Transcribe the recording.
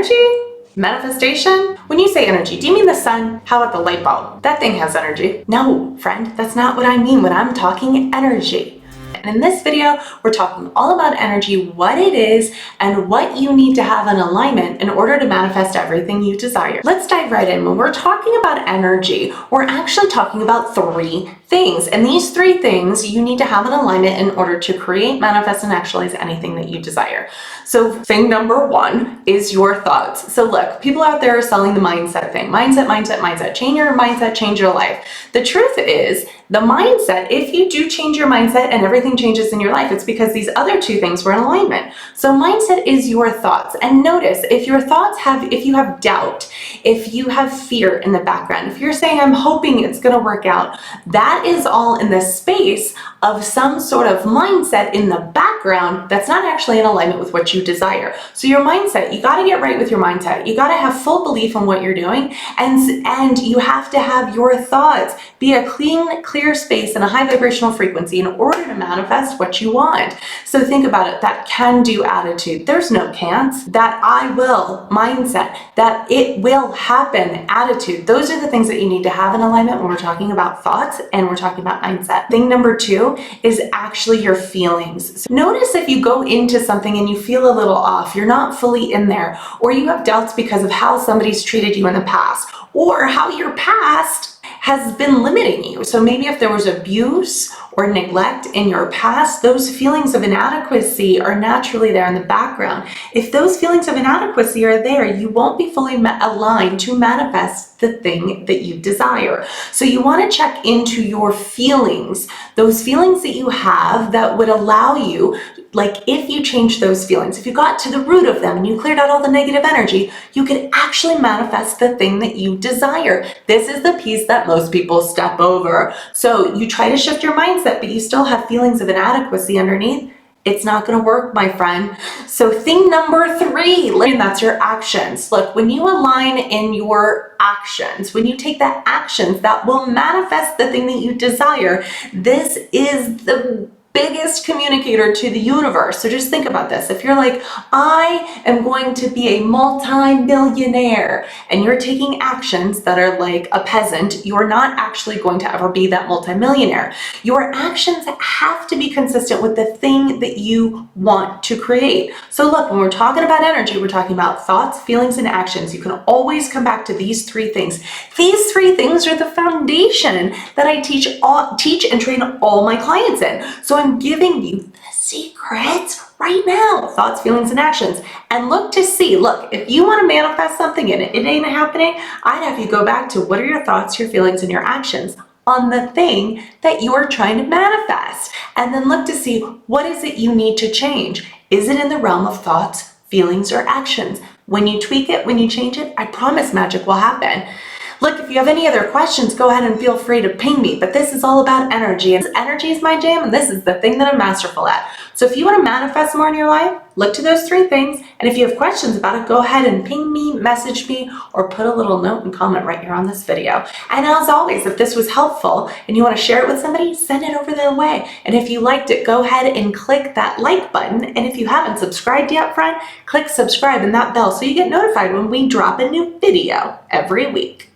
energy? Manifestation? When you say energy, do you mean the sun? How about the light bulb? That thing has energy. No, friend, that's not what I mean when I'm talking energy. And in this video, we're talking all about energy, what it is, and what you need to have in alignment in order to manifest everything you desire. Let's dive right in. When we're talking about energy, we're actually talking about three things. And these three things you need to have in alignment in order to create, manifest, and actualize anything that you desire. So thing number one is your thoughts. So look, people out there are selling the mindset thing. Mindset. Change your mindset, change your life. The truth is, the mindset, if you do change your mindset and everything changes in your life, it's because these other two things were in alignment. So mindset is your thoughts. And notice, if you have doubt, if you have fear in the background, if you're saying, I'm hoping it's going to work out, that is all in the space of some sort of mindset in the background that's not actually in alignment with what you desire. So your mindset, you got to get right with your mindset. You got to have full belief in what you're doing, and you have to have your thoughts be a clean, clear space and a high vibrational frequency in order to manifest what you want. So think about it, that can-do attitude. There's no can'ts. That I will mindset, that it will happen attitude. Those are the things that you need to have in alignment when we're talking about thoughts and we're talking about mindset. Thing number two is actually your feelings. So notice if you go into something and you feel a little off, you're not fully in there, or you have doubts because of how somebody's treated you in the past, or how your past has been limiting you. So maybe if there was abuse or neglect in your past, those feelings of inadequacy are naturally there in the background. If those feelings of inadequacy are there, you won't be fully aligned to manifest the thing that you desire. So you want to check into your feelings, those feelings that you have that would allow you, like if you change those feelings, if you got to the root of them and you cleared out all the negative energy, you could actually manifest the thing that you desire. This is the piece that most people step over. So you try to shift your mindset, but you still have feelings of inadequacy underneath. It's not going to work, my friend. So thing number three, and that's your actions. Look, when you align in your actions, when you take the actions that will manifest the thing that you desire, this is the biggest communicator to the universe. So just think about this. If you're like, I am going to be a multi-millionaire, and you're taking actions that are like a peasant, you're not actually going to ever be that multi-millionaire. Your actions have to be consistent with the thing that you want to create. So look, when we're talking about energy, we're talking about thoughts, feelings, and actions. You can always come back to these three things. These three things are the foundation that I teach and train all my clients in. So I'm giving you the secrets right now. Thoughts, feelings, and actions. And look, if you want to manifest something and it ain't happening, I'd have you go back to what are your thoughts, your feelings, and your actions on the thing that you're trying to manifest. And then look to see, what is it you need to change? Is it in the realm of thoughts, feelings, or actions? When you tweak it, when you change it, I promise magic will happen. Look, if you have any other questions, go ahead and feel free to ping me, but this is all about energy, and energy is my jam, and this is the thing that I'm masterful at. So if you want to manifest more in your life, look to those three things, and if you have questions about it, go ahead and ping me, message me, or put a little note and comment right here on this video. And as always, if this was helpful and you want to share it with somebody, send it over their way. And if you liked it, go ahead and click that like button, and if you haven't subscribed yet, friend, click subscribe and that bell so you get notified when we drop a new video every week.